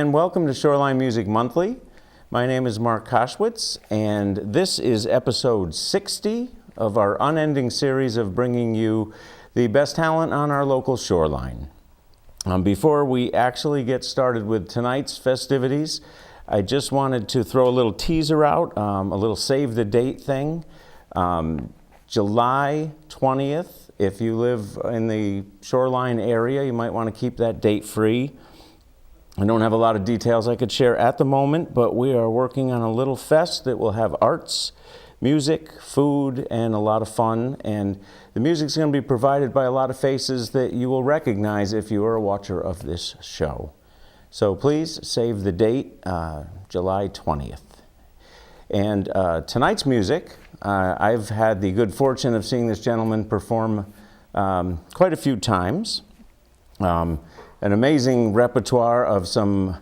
and welcome to Shoreline Music Monthly. My name is Mark Koschwitz, and this is episode 60 of our unending series of bringing you the best talent on our local shoreline. Before we actually get started with tonight's festivities, I just wanted to throw a little teaser out, a little save the date thing. July 20th, if you live in the Shoreline area, you might want to keep that date free. I don't have a lot of details I could share at the moment, but we are working on a little fest that will have arts, music, food, and a lot of fun. And the music's going to be provided by a lot of faces that you will recognize if you are a watcher of this show. So please save the date, July 20th. And tonight's music, I've had the good fortune of seeing this gentleman perform quite a few times. An amazing repertoire of some,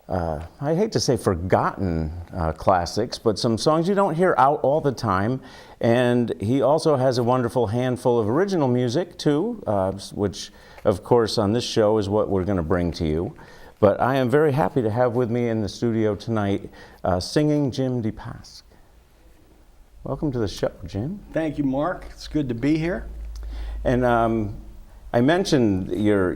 I hate to say forgotten classics, but some songs you don't hear out all the time. And he also has a wonderful handful of original music too, which of course on this show is what we're going to bring to you. But I am very happy to have with me in the studio tonight Singin Jim DePasque. Welcome to the show, Jim. Thank you, Mark. It's good to be here. And I mentioned your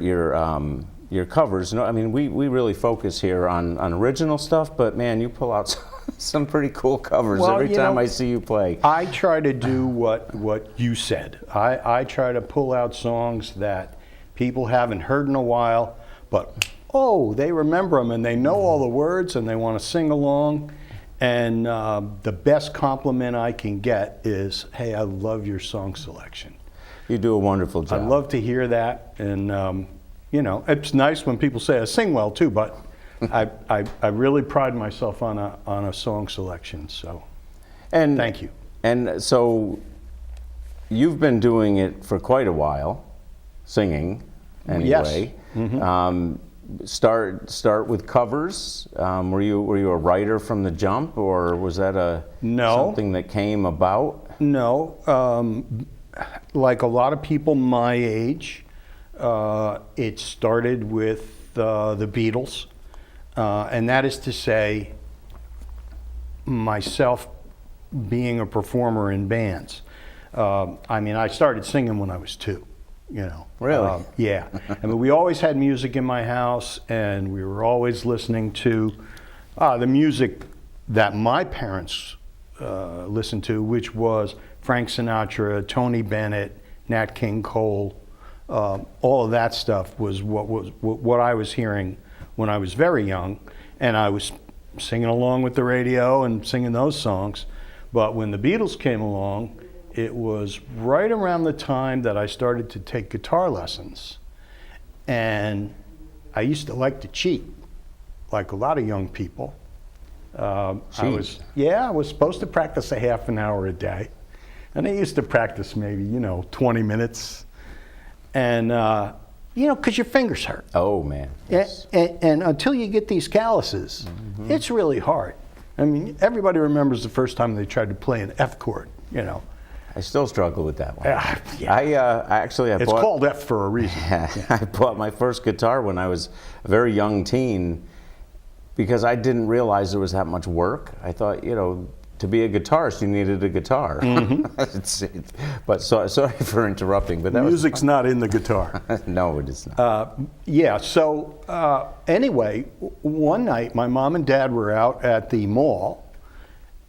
covers. No, I mean we really focus here on original stuff, but man, you pull out some pretty cool covers every time I see you play. I try to do what you said. I try to pull out songs that people haven't heard in a while, but they remember them and they know all the words and they want to sing along. And the best compliment I can get is, "Hey, I love your song selection." You do a wonderful job. I love to hear that, and it's nice when people say I sing well too. But I really pride myself on a song selection. So, and thank you. And so, you've been doing it for quite a while, singing anyway. Yes. Mm-hmm. Start with covers. Were you a writer from the jump, or was that something that came about? No. Like a lot of people my age, it started with the Beatles, and that is to say, myself being a performer in bands. I started singing when I was 2. Really? Yeah. We always had music in my house, and we were always listening to the music that my parents listened to, which was Frank Sinatra, Tony Bennett, Nat King Cole. All of that stuff was what I was hearing when I was very young, and I was singing along with the radio and singing those songs. But when the Beatles came along, it was right around the time that I started to take guitar lessons. And I used to like to cheat, like a lot of young people. I was supposed to practice a half an hour a day. And I used to practice maybe, 20 minutes. And, because your fingers hurt. Oh, man. Yes. And until you get these calluses, mm-hmm. It's really hard. Everybody remembers the first time they tried to play an F chord, I still struggle with that one. Yeah. It's called F for a reason. Yeah. I bought my first guitar when I was a very young teen because I didn't realize there was that much work. I thought, to be a guitarist, you needed a guitar. Mm-hmm. But sorry for interrupting. But music's not in the guitar. No, it is not. Anyway, one night my mom and dad were out at the mall,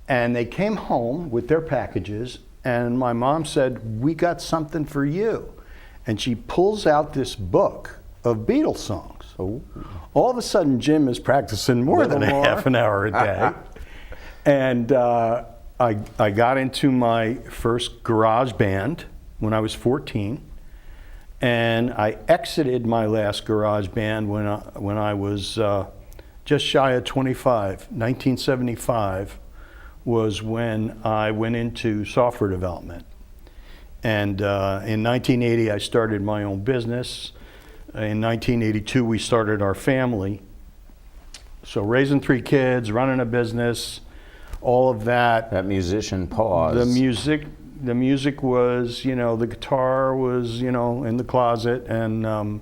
and they came home with their packages. And my mom said, "We got something for you." And she pulls out this book of Beatles songs. Oh. All of a sudden, Jim is practicing more than a half an hour a day. And I got into my first garage band when I was 14. And I exited my last garage band when I was just shy of 25. 1975. Was when I went into software development. And in 1980, I started my own business. In 1982, we started our family. So raising 3 kids, running a business, all of that. That musician pause. The music was, the guitar was, in the closet, and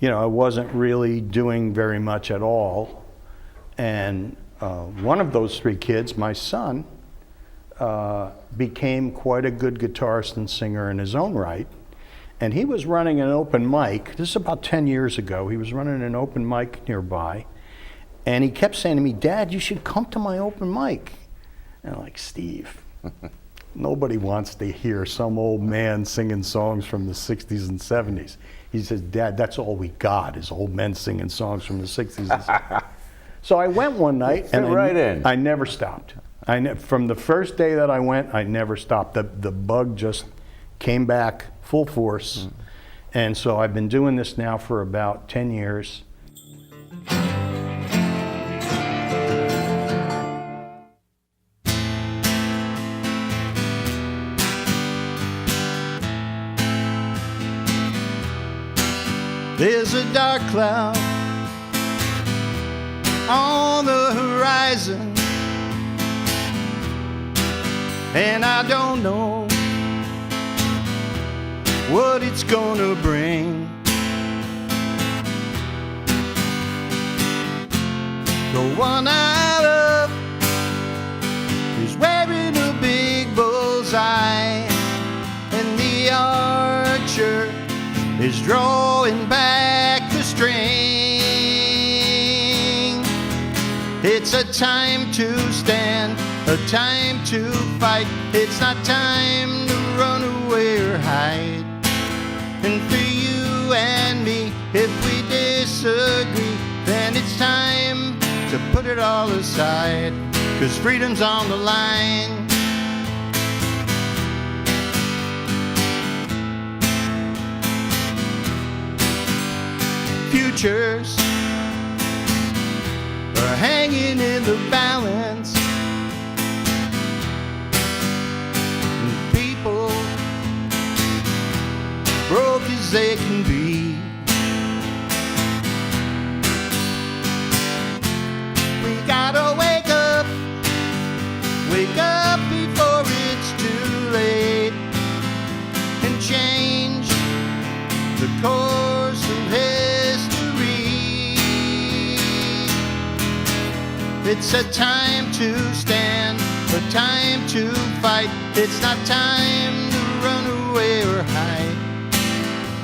I wasn't really doing very much at all. And one of those three kids, my son, became quite a good guitarist and singer in his own right. And he was running an open mic. This is about 10 years ago. He was running an open mic nearby. And he kept saying to me, "Dad, you should come to my open mic." And I'm like, "Steve, nobody wants to hear some old man singing songs from the 60s and 70s. He says, "Dad, that's all we got is old men singing songs from the 60s and 70s. So I went one night, and I never stopped. From the first day that I went, I never stopped. The bug just came back full force. And so I've been doing this now for about 10 years. There's a dark cloud on the horizon, and I don't know what it's gonna bring. The one I love is wearing a big bullseye, and the archer is drawing back the string. It's a time to stand, a time to fight. It's not time to run away or hide. And for you and me, if we disagree, then it's time to put it all aside, 'cause freedom's on the line. Futures are hanging in the balance, and people broke as they can be. We gotta wake up before it's too late, and change the course of history. It's a time to stand, a time to fight. It's not time to run away or hide.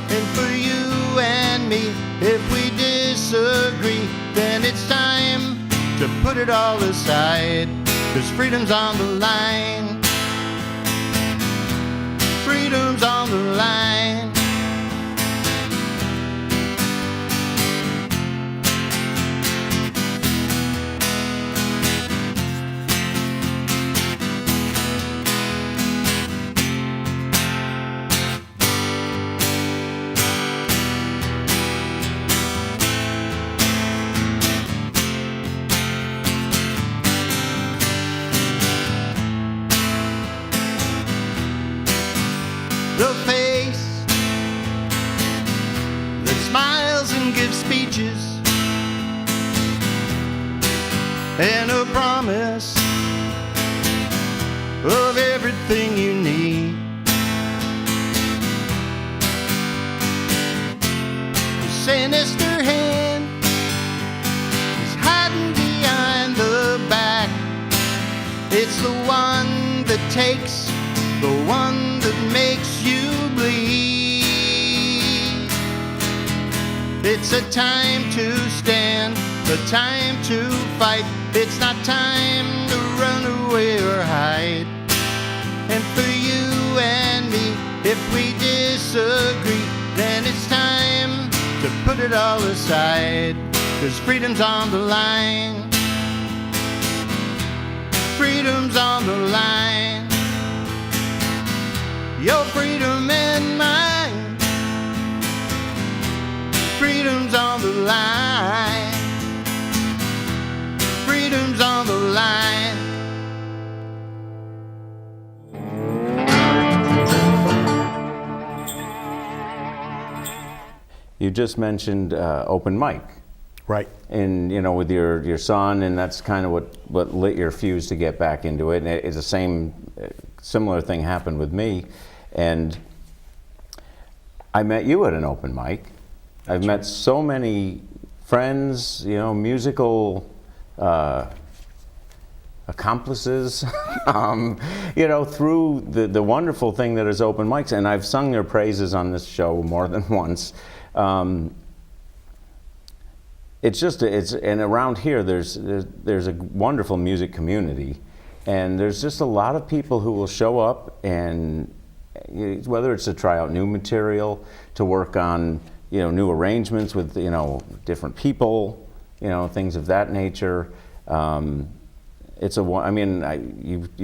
And for you and me, if we disagree, then it's time to put it all aside, 'cause freedom's on the line. Freedom's on the line. The face that smiles and gives speeches, and a promise of everything you need. The sinister hand is hiding behind the back. It's the one that takes, the one that makes you bleed. It's a time to stand, a time to fight. It's not time to run away or hide. And for you and me, if we disagree, then it's time to put it all aside, 'cause freedom's on the line. Freedom's on the line. Your freedom and mine. Freedom's on the line. Freedom's on the line. You just mentioned open mic. Right. And with your son, and that's kind of what lit your fuse to get back into it. And it's the similar thing happened with me. And I met you at an open mic, I've met so many friends, musical accomplices, through the wonderful thing that is open mics, and I've sung their praises on this show more than once. And around here there's a wonderful music community, and there's just a lot of people who will show up, and whether it's to try out new material, to work on new arrangements with different people, things of that nature. You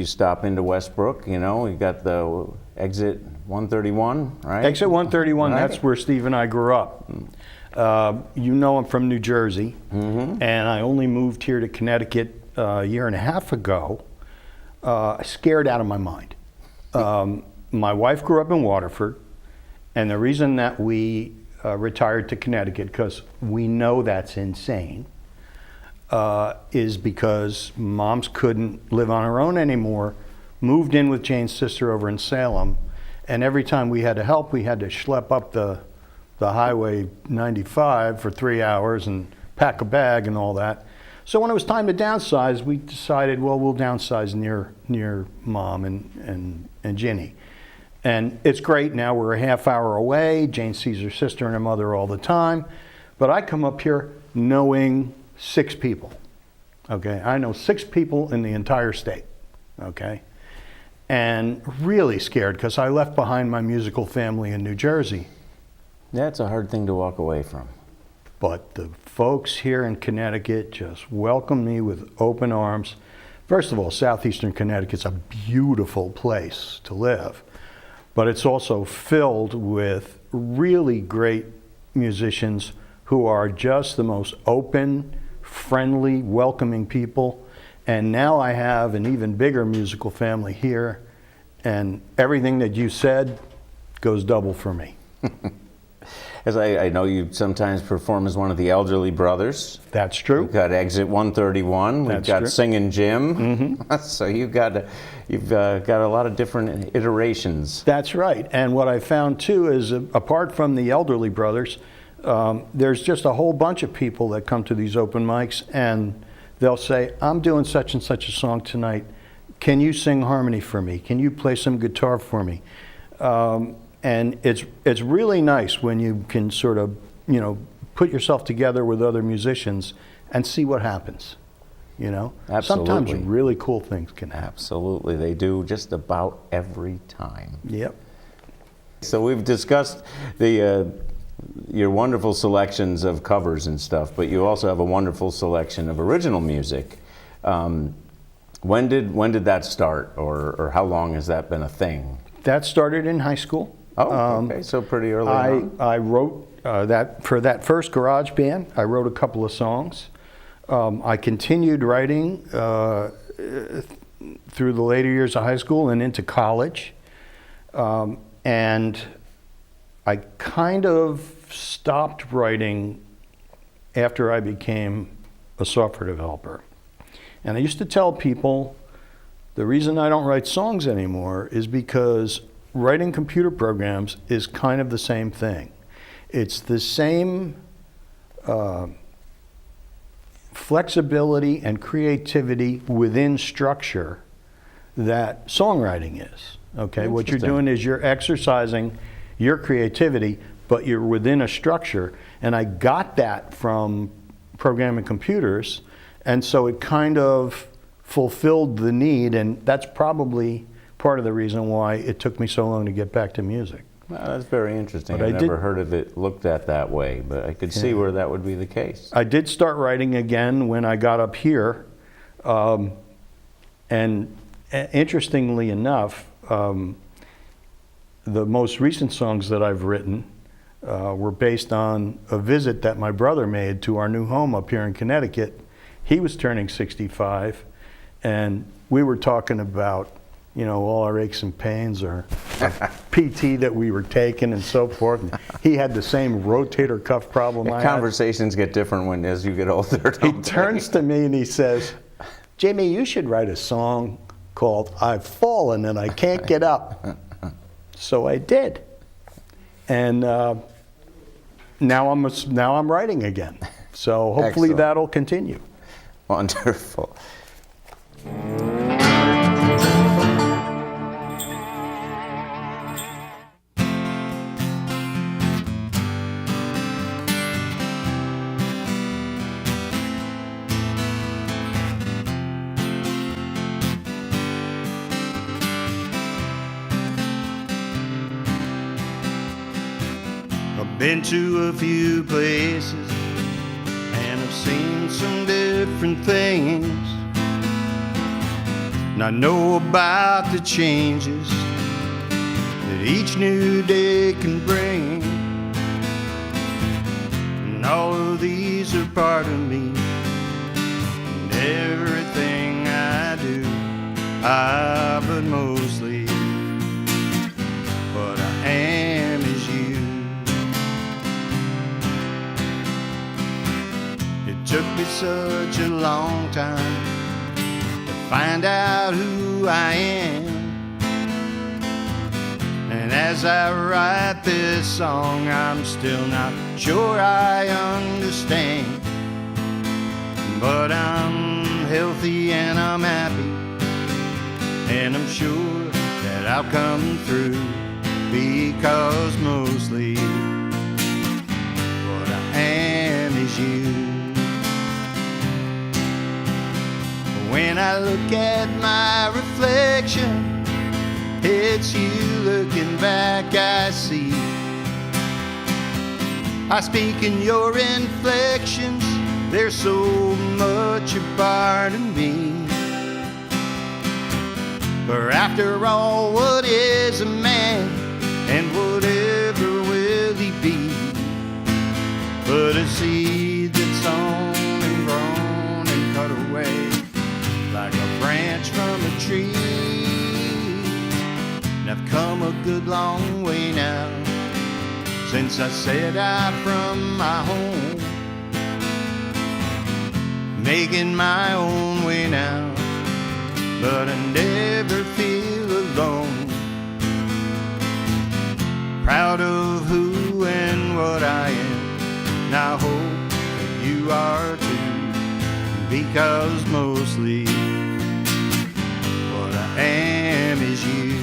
stop into Westbrook, you got the exit 131, right? Exit 131, right. That's where Steve and I grew up. I'm from New Jersey, and I only moved here to Connecticut a year and a half ago, scared out of my mind. My wife grew up in Waterford, and the reason that we retired to Connecticut, because we know that's insane, is because Mom's couldn't live on her own anymore, moved in with Jane's sister over in Salem, and every time we had to help, we had to schlep up the Highway 95 for 3 hours and pack a bag and all that. So when it was time to downsize, we decided, well, we'll downsize near Mom and Ginny. And it's great. Now we're a half hour away. Jane sees her sister and her mother all the time. But I come up here knowing 6 people. Okay, I know 6 people in the entire state. Okay, and really scared because I left behind my musical family in New Jersey. That's a hard thing to walk away from. But the folks here in Connecticut just welcomed me with open arms. First of all, southeastern Connecticut's a beautiful place to live, but it's also filled with really great musicians who are just the most open, friendly, welcoming people. And now I have an even bigger musical family here, and everything that you said goes double for me. As I know you sometimes perform as one of the elderly brothers. That's true. We've got Exit 131. We've got true. Singin Jim. So you've got a lot of different iterations. That's right. And what I found too is, apart from the elderly brothers, there's just a whole bunch of people that come to these open mics, and they'll say, I'm doing such and such a song tonight. Can you sing harmony for me? Can you play some guitar for me? And it's really nice when you can sort of, put yourself together with other musicians and see what happens. Absolutely. Sometimes really cool things can happen. Absolutely, they do just about every time. Yep. So we've discussed your wonderful selections of covers and stuff, but you also have a wonderful selection of original music. When did that start, or how long has that been a thing? That started in high school. Oh, okay, so pretty early on. I wrote that for that first garage band. I wrote a couple of songs. I continued writing through the later years of high school and into college. And I kind of stopped writing after I became a software developer. And I used to tell people the reason I don't write songs anymore is because writing computer programs is kind of the same thing. It's the same flexibility and creativity within structure that songwriting is. Okay, what you're doing is you're exercising your creativity, but you're within a structure. And I got that from programming computers, and so it kind of fulfilled the need, and that's probably part of the reason why it took me so long to get back to music. Well, that's very interesting. But I've never heard of it looked at that way, but I could see where that would be the case. I did start writing again when I got up here, and interestingly enough, the most recent songs that I've written were based on a visit that my brother made to our new home up here in Connecticut. He was turning 65, and we were talking about, all our aches and pains, or PT that we were taking and so forth. And he had the same rotator cuff problem I had. Conversations get different as you get older. He turns to me and he says, Jimmy, you should write a song called I've Fallen and I Can't Get Up. So I did. And now I'm writing again. So hopefully Excellent. that'll continue. Wonderful. I've been to a few places and I've seen some different things, and I know about the changes that each new day can bring. And all of these are part of me, and everything I do, but mostly what I am is you. It took me such a long time to find out who I am, and as I write this song, I'm still not sure I understand. But I'm healthy and I'm happy, and I'm sure that I'll come through, because mostly what I am is you. When I look at my reflection, it's you looking back, I see. I speak in your inflections, there's so much a part of me. For after all, what is a man, and whatever will he be, but a seed that's sown and grown and cut away like a branch from a tree. And I've come a good long way now since I set out from my home, making my own way now, but I never feel alone. Proud of who and what I am, and I hope that you are too, because mostly what I am is you.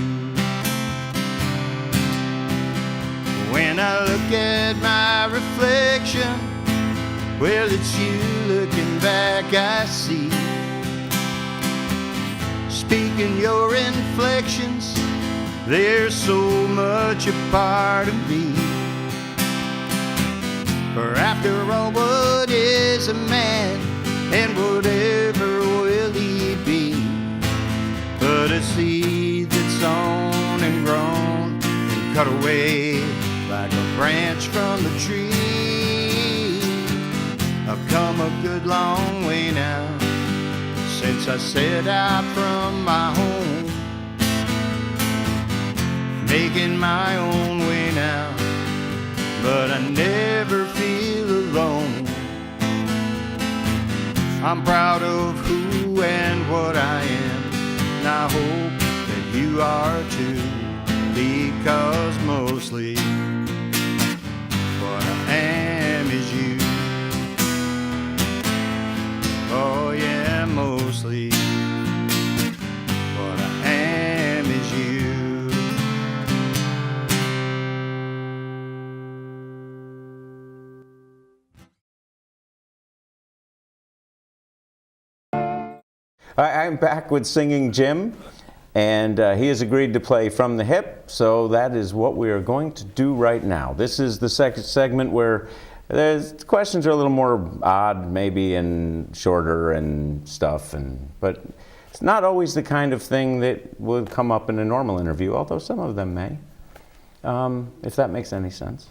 When I look at my reflection, well, it's you looking back, I see. Speaking your inflections, there's so much a part of me. For after all, what is a man, and whatever will he be, but a seed that's sown and grown and cut away like a branch from the tree. I've come a good long way now since I set out from my home, making my own way now, but I never feel alone. I'm proud of who and what I am, and I hope that you are too, because mostly what I am is you. Oh yeah, mostly what I am is you. I'm back with Singin Jim, and he has agreed to play from the hip, so that is what we are going to do right now. This is the second segment where the questions are a little more odd, maybe, and shorter and stuff, but it's not always the kind of thing that would come up in a normal interview, although some of them may, if that makes any sense.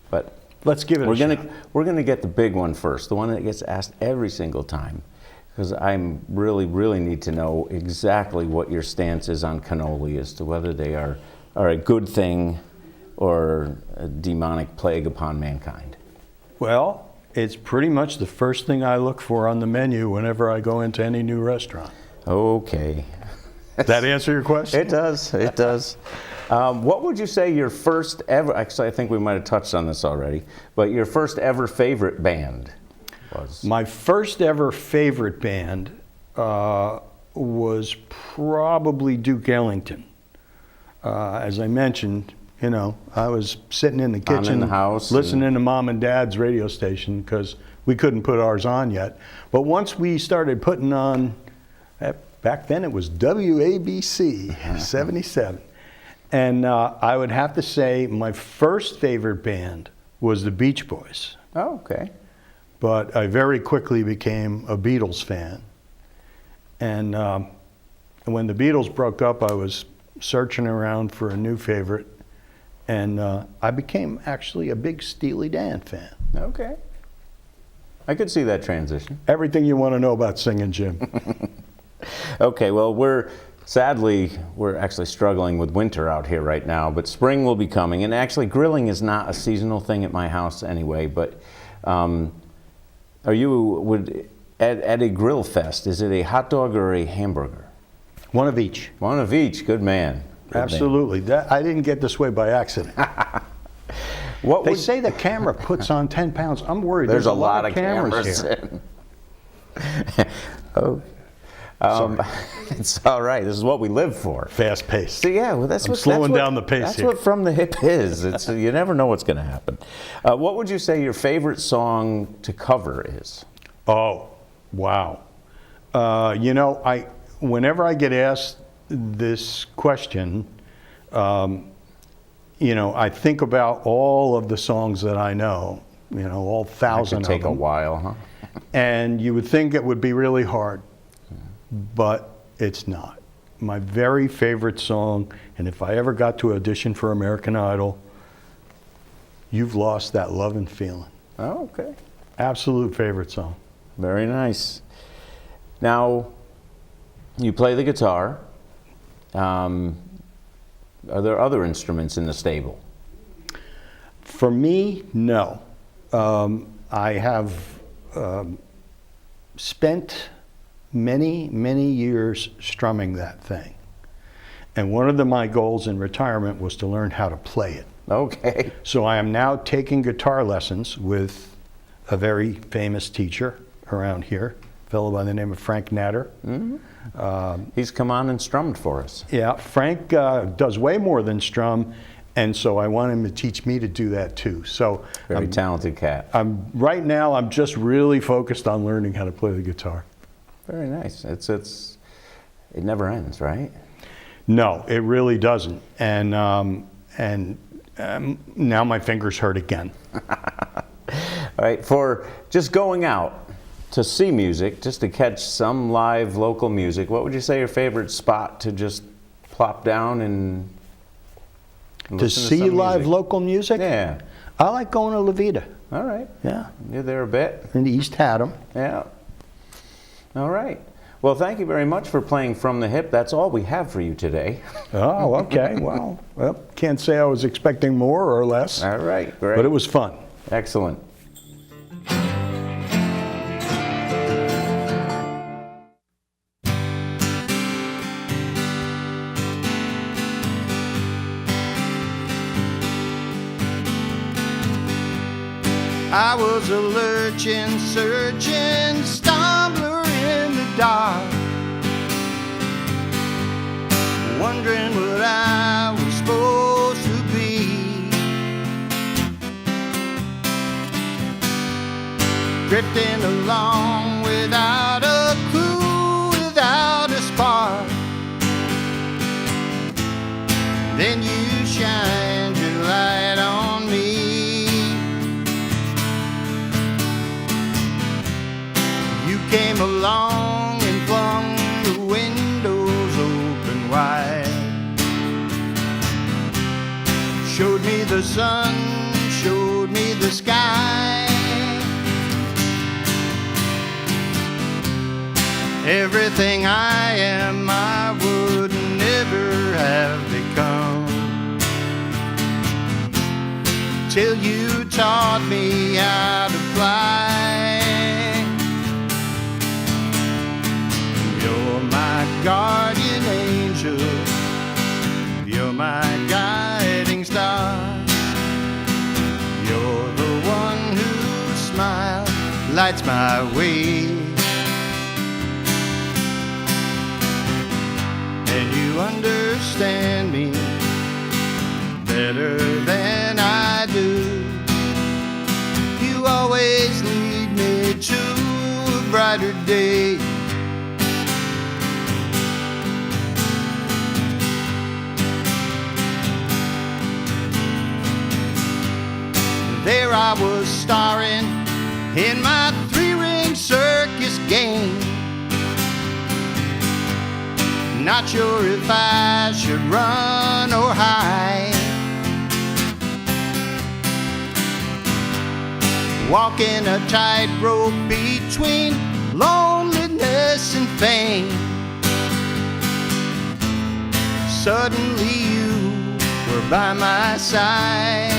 But Let's give it a shot. We're gonna get the big one first, the one that gets asked every single time, because I really need to know exactly what your stance is on cannoli, as to whether they are a good thing or a demonic plague upon mankind. Well, it's pretty much the first thing I look for on the menu whenever I go into any new restaurant. Okay. Does that answer your question? It does, it does. What would you say your first ever, actually I think we might have touched on this already, but your first ever favorite band was? My first ever favorite band was probably Duke Ellington. As I mentioned, you know, I was sitting in the kitchen in the house listening to Mom and Dad's radio station because we couldn't put ours on yet. But once we started putting on, back then it was WABC 77. And I would have to say my first favorite band was the Beach Boys. Oh, okay. But I very quickly became a Beatles fan. And when the Beatles broke up, I was searching around for a new favorite. And I became actually a big Steely Dan fan. Okay. I could see that transition. Everything you want to know about Singin Jim. Okay, well, we're actually struggling with winter out here right now, but spring will be coming. And actually, grilling is not a seasonal thing at my house anyway. But at a grill fest, is it a hot dog or a hamburger? One of each. One of each. Good man. Good Absolutely. I didn't get this way by accident. They say the camera puts on 10 pounds. I'm worried. There's a lot of cameras here. Oh. It's all right. This is what we live for. Fast paced. So yeah, well, that's I'm slowing down the pace That's here. what From the Hip is. It's you never know what's going to happen. What would you say your favorite song to cover is? Oh, wow. You know, whenever I get asked this question, you know, I think about all of the songs that I know. You know, all 1,000 of them. Take a while, huh? And you would think it would be really hard. But it's not. My very favorite song, and if I ever got to audition for American Idol, You've Lost That Lovin' Feeling. Oh, okay. Absolute favorite song. Very nice. Now, you play the guitar. Are there other instruments in the stable? For me, no. I have spent many years strumming that thing. And one of my goals in retirement was to learn how to play it. Okay. So I am now taking guitar lessons with a very famous teacher around here, a fellow by the name of Frank Natter. Mm-hmm. He's come on and strummed for us. Yeah, Frank does way more than strum, and so I want him to teach me to do that too. So Very talented cat. Right now I'm just really focused on learning how to play the guitar. Very nice. It never ends, right? No, it really doesn't. And now my fingers hurt again. All right, for just going out to see music, just to catch some live local music, what would you say your favorite spot to just plop down and listen To see live music? local music? Yeah. I like going to La Vida. All right. Yeah. You're there a bit. In East Haddam. Yeah. All right. Well, thank you very much for playing From the Hip. That's all we have for you today. Oh, okay. Well, can't say I was expecting more or less. All right. Great. But it was fun. Excellent. I was a lurching, searching stumbler in the dark, wondering what I was supposed to be. Drifting along without a clue, without a spark. Then you shined your light on me. You came along and flung the windows open wide. Showed me the sun, showed me the sky. Everything I am, I would never have become, till you taught me how to fly. You're my guardian angel, you're my guide. lights my way. And you understand me better than I do. You always lead me to a brighter day. There I was starring in my three-ring circus game. Not sure if I should run or hide. Walking a tightrope between loneliness and fame. Suddenly you were by my side.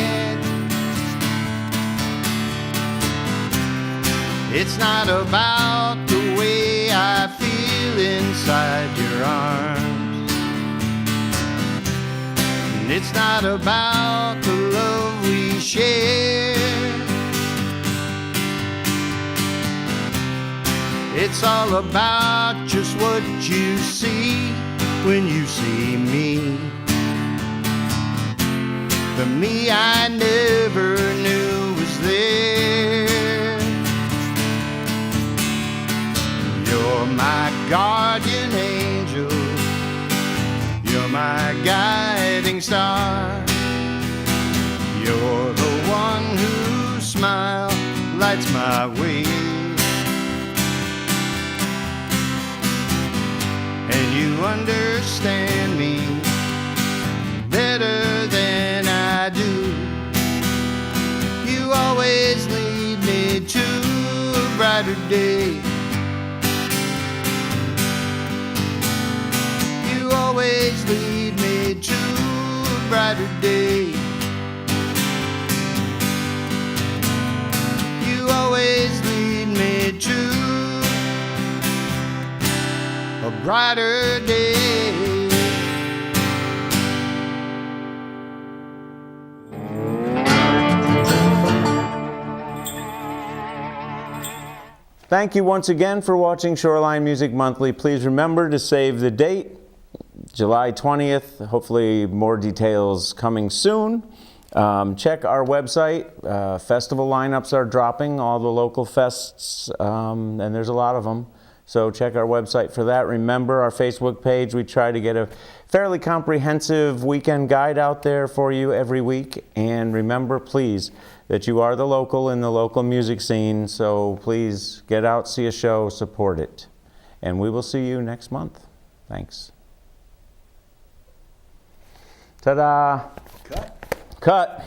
It's not about the way I feel inside your arms. And it's not about the love we share. It's all about just what you see when you see me. The me I never knew was there. You're my guardian angel. You're my guiding star. You're the one whose smile lights my way. And you understand me better than I do. You always lead me to a brighter day. You always lead me to a brighter day. You always lead me to a brighter day. Thank you once again for watching Shoreline Music Monthly. Please remember to save the date, July 20th. Hopefully more details coming soon. Check our website. Festival lineups are dropping, all the local fests, and there's a lot of them. So check our website for that. Remember our Facebook page. We try to get a fairly comprehensive weekend guide out there for you every week. And remember, please, that you are the local in the local music scene. So please get out, see a show, support it. And we will see you next month. Thanks. Ta-da! Cut. Cut.